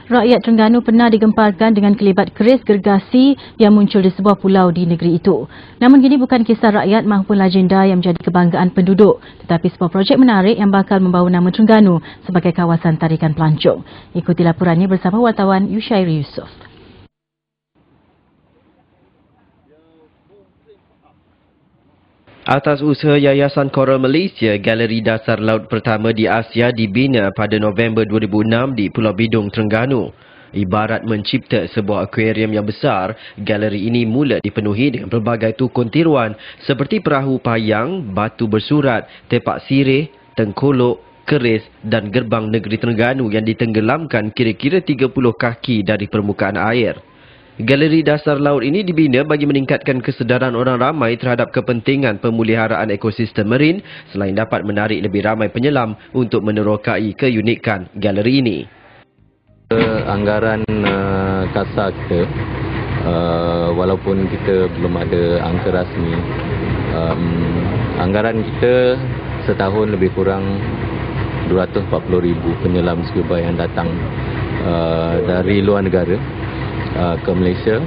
rakyat Terengganu pernah digemparkan dengan kelibat keris gergasi yang muncul di sebuah pulau di negeri itu. Namun kini bukan kisah rakyat maupun legenda yang menjadi kebanggaan penduduk, tetapi sebuah projek menarik yang bakal membawa nama Terengganu sebagai kawasan tarikan pelancong. Ikuti laporannya bersama wartawan Yushairi Yusof. Atas usaha Yayasan Coral Malaysia, galeri dasar laut pertama di Asia dibina pada November 2006 di Pulau Bidong, Terengganu. Ibarat mencipta sebuah akuarium yang besar, galeri ini mula dipenuhi dengan pelbagai tukun tiruan seperti perahu payang, batu bersurat, tepak sirih, tengkolok, keris dan gerbang negeri Terengganu yang ditenggelamkan kira-kira 30 kaki dari permukaan air. Galeri dasar laut ini dibina bagi meningkatkan kesedaran orang ramai terhadap kepentingan pemeliharaan ekosistem marin selain dapat menarik lebih ramai penyelam untuk menerokai keunikan galeri ini. Anggaran kasar kita, walaupun kita belum ada angka rasmi, anggaran kita setahun lebih kurang 240,000 penyelam scuba yang datang dari luar negara ke Malaysia,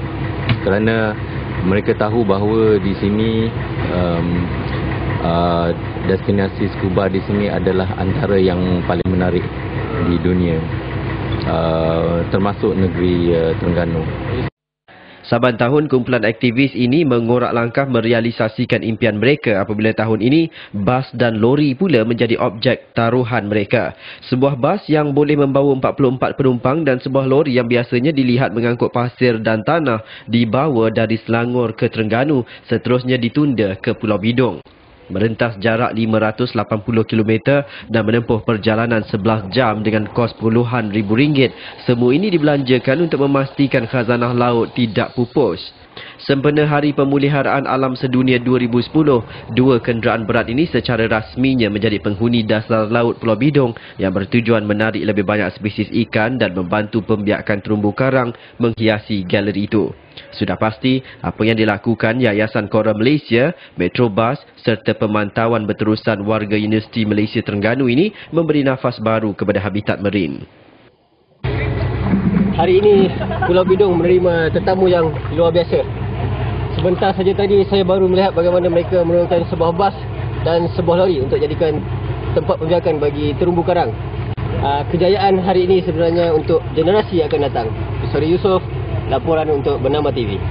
kerana mereka tahu bahawa di sini destinasi scuba di sini adalah antara yang paling menarik di dunia, termasuk negeri Terengganu. Saban tahun, kumpulan aktivis ini mengorak langkah merealisasikan impian mereka apabila tahun ini bas dan lori pula menjadi objek taruhan mereka. Sebuah bas yang boleh membawa 44 penumpang dan sebuah lori yang biasanya dilihat mengangkut pasir dan tanah dibawa dari Selangor ke Terengganu, seterusnya ditunda ke Pulau Bidong. Merentas jarak 580 km dan menempuh perjalanan 11 jam dengan kos puluhan ribu ringgit. Semua ini dibelanjakan untuk memastikan khazanah laut tidak pupus. Sempena Hari Pemeliharaan Alam Sedunia 2010, dua kenderaan berat ini secara rasminya menjadi penghuni dasar laut Pulau Bidong yang bertujuan menarik lebih banyak spesies ikan dan membantu pembiakan terumbu karang menghiasi galeri itu. Sudah pasti, apa yang dilakukan Yayasan Coral Malaysia, Metrobus serta pemantauan berterusan warga Universiti Malaysia Terengganu ini memberi nafas baru kepada habitat marin. Hari ini Pulau Bidong menerima tetamu yang luar biasa. Sebentar saja tadi saya baru melihat bagaimana mereka menurunkan sebuah bas dan sebuah lori untuk jadikan tempat pembiakan bagi terumbu karang. Kejayaan hari ini sebenarnya untuk generasi yang akan datang. Yushairi Yusof, laporan untuk Bernama TV.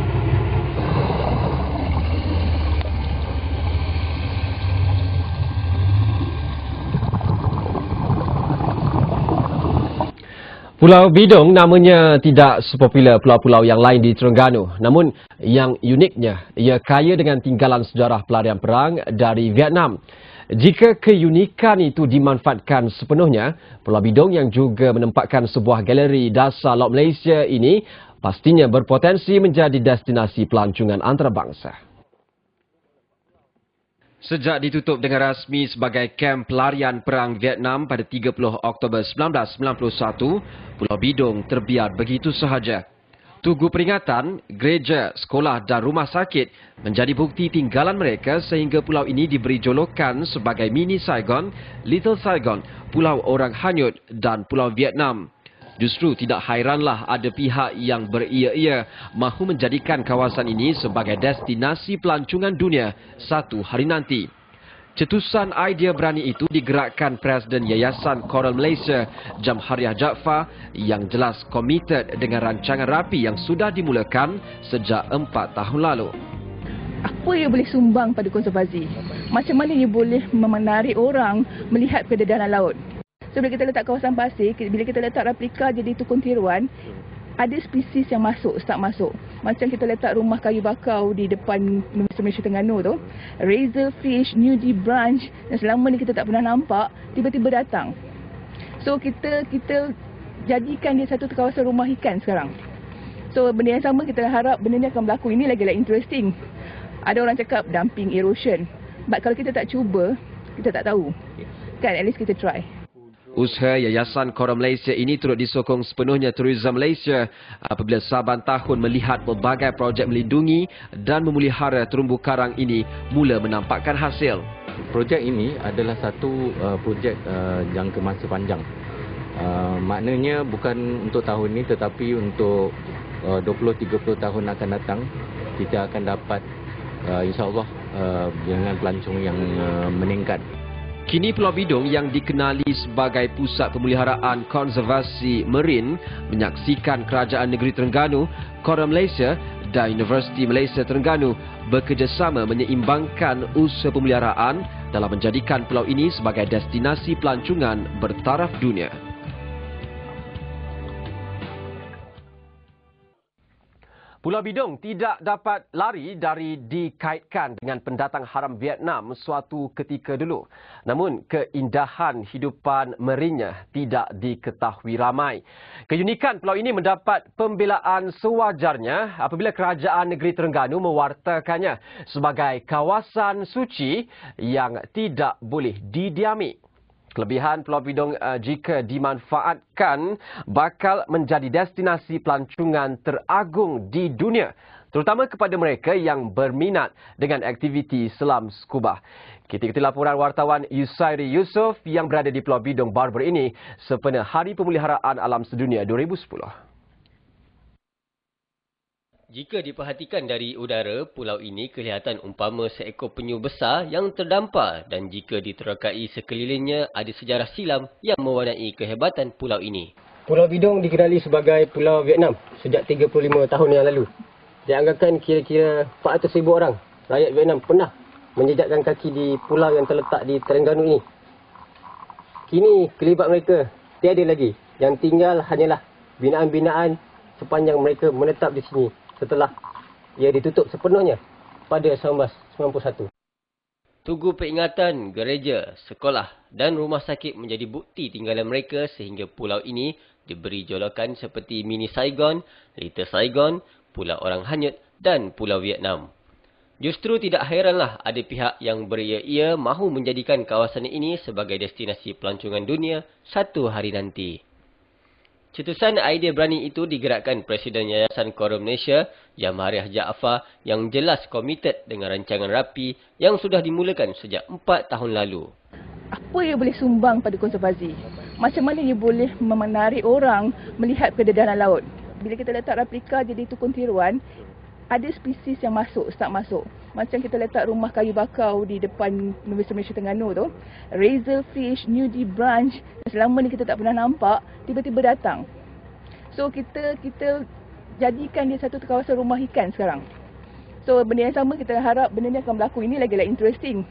Pulau Bidong namanya tidak sepopular pulau-pulau yang lain di Terengganu. Namun yang uniknya, ia kaya dengan tinggalan sejarah pelarian perang dari Vietnam. Jika keunikan itu dimanfaatkan sepenuhnya, Pulau Bidong yang juga menempatkan sebuah galeri dasar laut Malaysia ini pastinya berpotensi menjadi destinasi pelancongan antarabangsa. Sejak ditutup dengan rasmi sebagai kamp pelarian perang Vietnam pada 30 Oktober 1991, Pulau Bidong terbiar begitu sahaja. Tugu peringatan, gereja, sekolah dan rumah sakit menjadi bukti tinggalan mereka sehingga pulau ini diberi julukan sebagai Mini Saigon, Little Saigon, Pulau Orang Hanyut dan Pulau Vietnam. Justru tidak hairanlah ada pihak yang beria-ia mahu menjadikan kawasan ini sebagai destinasi pelancongan dunia satu hari nanti. Cetusan idea berani itu digerakkan Presiden Yayasan Coral Malaysia, Jamhariah Jaafar, yang jelas komited dengan rancangan rapi yang sudah dimulakan sejak 4 tahun lalu. Apa yang boleh sumbang pada konservasi? Macam mana ia boleh menarik orang melihat kededanan laut? So, bila kita letak kawasan pasir, bila kita letak replika jadi tukun tiruan, ada spesies yang masuk, start masuk. Macam kita letak rumah kayu bakau di depan Universiti Malaysia Terengganu tu, razorfish, nudie branch, dan selama ni kita tak pernah nampak, tiba-tiba datang. So kita jadikan dia satu kawasan rumah ikan sekarang. So benda yang sama kita harap benda ni akan berlaku. Ini lagi interesting. Ada orang cakap dumping erosion. But kalau kita tak cuba, kita tak tahu. Kan, at least kita try. Usaha Yayasan Coral Malaysia ini turut disokong sepenuhnya Tourism Malaysia apabila saban tahun melihat pelbagai projek melindungi dan memelihara terumbu karang ini mula menampakkan hasil. Projek ini adalah satu projek jangka masa panjang. Maknanya bukan untuk tahun ini tetapi untuk 20-30 tahun akan datang kita akan dapat insyaAllah dengan pelancong yang meningkat. Kini Pulau Bidong yang dikenali sebagai pusat pemeliharaan konservasi marin menyaksikan Kerajaan Negeri Terengganu, Kora Malaysia dan Universiti Malaysia Terengganu bekerjasama menyeimbangkan usaha pemeliharaan dalam menjadikan pulau ini sebagai destinasi pelancongan bertaraf dunia. Pulau Bidong tidak dapat lari dari dikaitkan dengan pendatang haram Vietnam suatu ketika dulu. Namun, keindahan hidupan marinnya tidak diketahui ramai. Keunikan pulau ini mendapat pembelaan sewajarnya apabila Kerajaan Negeri Terengganu mewartakannya sebagai kawasan suci yang tidak boleh didiami. Kelebihan Pulau Bidong jika dimanfaatkan bakal menjadi destinasi pelancongan teragung di dunia, terutama kepada mereka yang berminat dengan aktiviti selam scuba. Kita ikuti laporan wartawan Yusairi Yusof yang berada di Pulau Bidong baru-baru ini sempena Hari Pemeliharaan Alam Sedunia 2010. Jika diperhatikan dari udara, pulau ini kelihatan umpama seekor penyu besar yang terdampar dan jika diterokai sekelilingnya ada sejarah silam yang mewarnai kehebatan pulau ini. Pulau Bidong dikenali sebagai Pulau Vietnam sejak 35 tahun yang lalu. Dianggapkan kira-kira 400,000 orang rakyat Vietnam pernah menjejakkan kaki di pulau yang terletak di Terengganu ini. Kini kelibat mereka tiada lagi. Yang tinggal hanyalah binaan-binaan sepanjang mereka menetap di sini setelah ia ditutup sepenuhnya pada 1991. Tugu peringatan, gereja, sekolah dan rumah sakit menjadi bukti tinggalan mereka sehingga pulau ini diberi jolokan seperti Mini Saigon, Little Saigon, Pulau Orang Hanyut dan Pulau Vietnam. Justru tidak hairanlah ada pihak yang beria-ia mahu menjadikan kawasan ini sebagai destinasi pelancongan dunia satu hari nanti. Cetusan idea berani itu digerakkan Presiden Yayasan Kora Malaysia, Jamhariah Jaafar yang jelas komited dengan rancangan rapi yang sudah dimulakan sejak 4 tahun lalu. Apa yang boleh sumbang pada konservasi? Macam mana ia boleh menarik orang melihat kededanan laut? Bila kita letak replika jadi tukun tiruan, ada spesies yang masuk, start masuk. Macam kita letak rumah kayu bakau di depan Universiti Malaysia Terengganu tu. Razorfish, nudie branch, selama ni kita tak pernah nampak, tiba-tiba datang. So kita jadikan dia satu kawasan rumah ikan sekarang. So benda yang sama kita harap benda ni akan berlaku. Ini lagi interesting.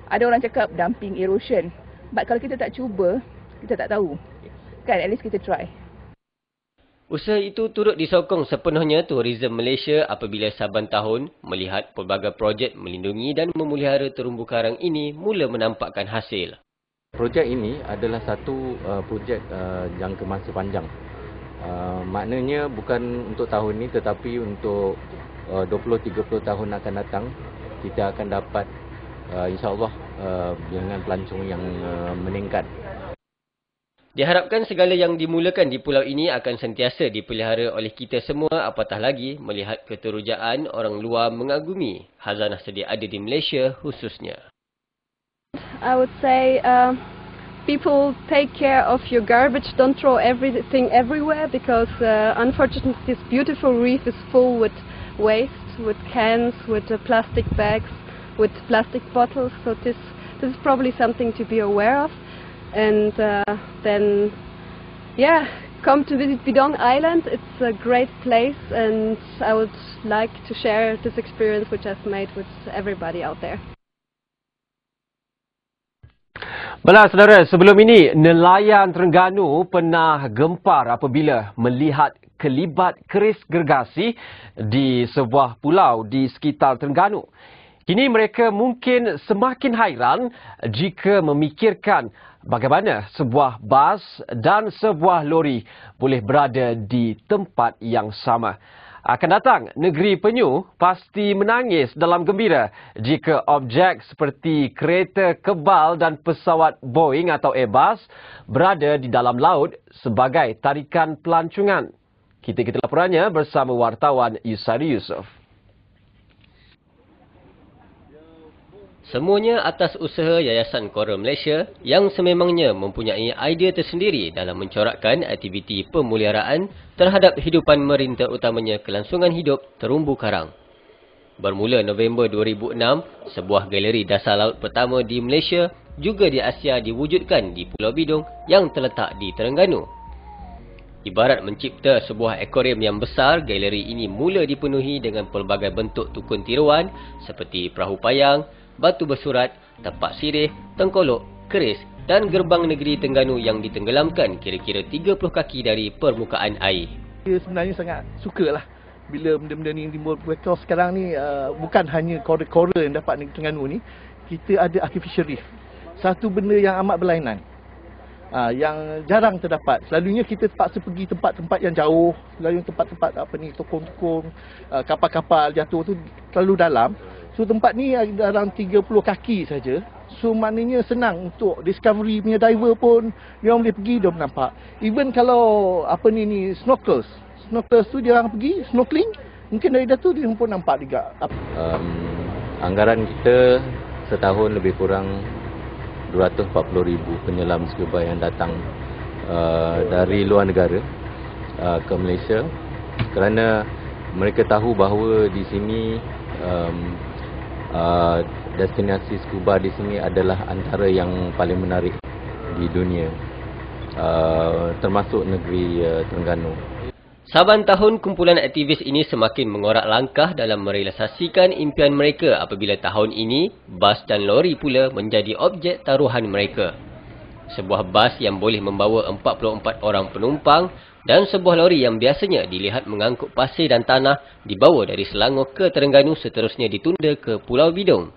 Ada orang cakap dumping erosion. But kalau kita tak cuba, kita tak tahu. Kan, at least kita try. Usaha itu turut disokong sepenuhnya Tourism Malaysia apabila saban tahun melihat pelbagai projek melindungi dan memelihara terumbu karang ini mula menampakkan hasil. Projek ini adalah satu projek jangka masa panjang. Maknanya bukan untuk tahun ini tetapi untuk 20-30 tahun akan datang kita akan dapat insyaAllah dengan pelancong yang meningkat. Diharapkan segala yang dimulakan di pulau ini akan sentiasa dipelihara oleh kita semua, apatah lagi melihat keterujaan orang luar mengagumi khazanah sedia ada di Malaysia khususnya. I would say people take care of your garbage, don't throw everything everywhere because unfortunately this beautiful reef is full with waste, with cans, with plastic bags, with plastic bottles, so this is probably something to be aware of. And then, yeah, come to visit Bidong Island. It's a great place and I would like to share this experience which I've made with everybody out there. Baiklah saudara, sebelum ini nelayan Terengganu pernah gempar apabila melihat kelibat keris gergasi di sebuah pulau di sekitar Terengganu. Kini mereka mungkin semakin hairan jika memikirkan bagaimana sebuah bas dan sebuah lori boleh berada di tempat yang sama. Akan datang negeri penyu pasti menangis dalam gembira jika objek seperti kereta kebal dan pesawat Boeing atau Airbus berada di dalam laut sebagai tarikan pelancongan. Kita laporannya bersama wartawan Yusairi Yusof. Semuanya atas usaha Yayasan Coral Malaysia yang sememangnya mempunyai idea tersendiri dalam mencorakkan aktiviti pemeliharaan terhadap hidupan marin terutamanya kelangsungan hidup terumbu karang. Bermula November 2006, sebuah galeri dasar laut pertama di Malaysia juga di Asia diwujudkan di Pulau Bidong yang terletak di Terengganu. Ibarat mencipta sebuah akuarium yang besar, galeri ini mula dipenuhi dengan pelbagai bentuk tukun tiruan seperti perahu payang, batu bersurat, tapak sirih, tengkolok, keris dan gerbang negeri Terengganu yang ditenggelamkan kira-kira 30 kaki dari permukaan air. Saya sebenarnya sangat sukalah bila benda-benda ni timbul. Because sekarang ni bukan hanya coral yang dapat negeri Terengganu ni, kita ada artificial reef. Satu benda yang amat berlainan. Yang jarang terdapat. Selalunya kita terpaksa pergi tempat-tempat yang jauh, selalunya tempat-tempat tokong-tokong, kapal-kapal jatuh tu terlalu dalam. So tempat ni dalam 30 kaki saja. So maknanya senang untuk discovery punya diver pun dia orang boleh pergi, dia nampak. Even kalau snorkels tu dia orang pergi snorkeling, mungkin dari datu dia pun nampak juga. Anggaran kita setahun lebih kurang 240,000 penyelam scuba yang datang dari luar negara ke Malaysia, kerana mereka tahu bahawa di sini destinasi scuba di sini adalah antara yang paling menarik di dunia, termasuk negeri Terengganu. Saban tahun, kumpulan aktivis ini semakin mengorak langkah dalam merealisasikan impian mereka apabila tahun ini, bas dan lori pula menjadi objek taruhan mereka. Sebuah bas yang boleh membawa 44 orang penumpang dan sebuah lori yang biasanya dilihat mengangkut pasir dan tanah dibawa dari Selangor ke Terengganu seterusnya ditunda ke Pulau Bidong.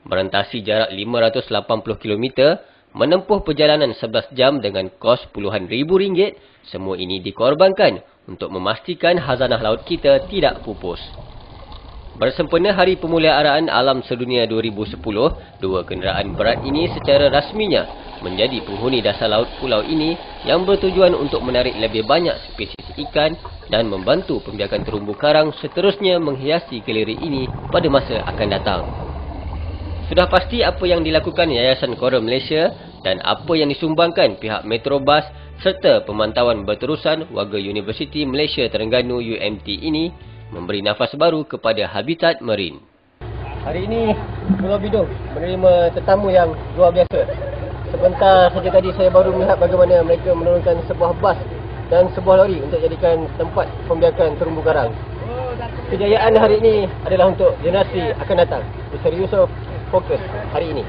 Merentasi jarak 580 km, menempuh perjalanan 11 jam dengan kos puluhan ribu ringgit, semua ini dikorbankan untuk memastikan khazanah laut kita tidak pupus. Bersempena Hari Pemeliharaan Alam Sedunia 2010, dua kenderaan berat ini secara rasminya menjadi penghuni dasar laut pulau ini yang bertujuan untuk menarik lebih banyak spesies ikan dan membantu pembiakan terumbu karang seterusnya menghiasi galeri ini pada masa akan datang. Sudah pasti apa yang dilakukan Yayasan Coral Malaysia dan apa yang disumbangkan pihak Metrobus serta pemantauan berterusan warga Universiti Malaysia Terengganu UMT ini memberi nafas baru kepada habitat marin. Hari ini Pulau Bidong menerima tetamu yang luar biasa. Sebentar saja tadi saya baru melihat bagaimana mereka menurunkan sebuah bas dan sebuah lori untuk jadikan tempat pembiakan terumbu karang. Kejayaan hari ini adalah untuk generasi akan datang. Mr. Yusof fokus hari ini.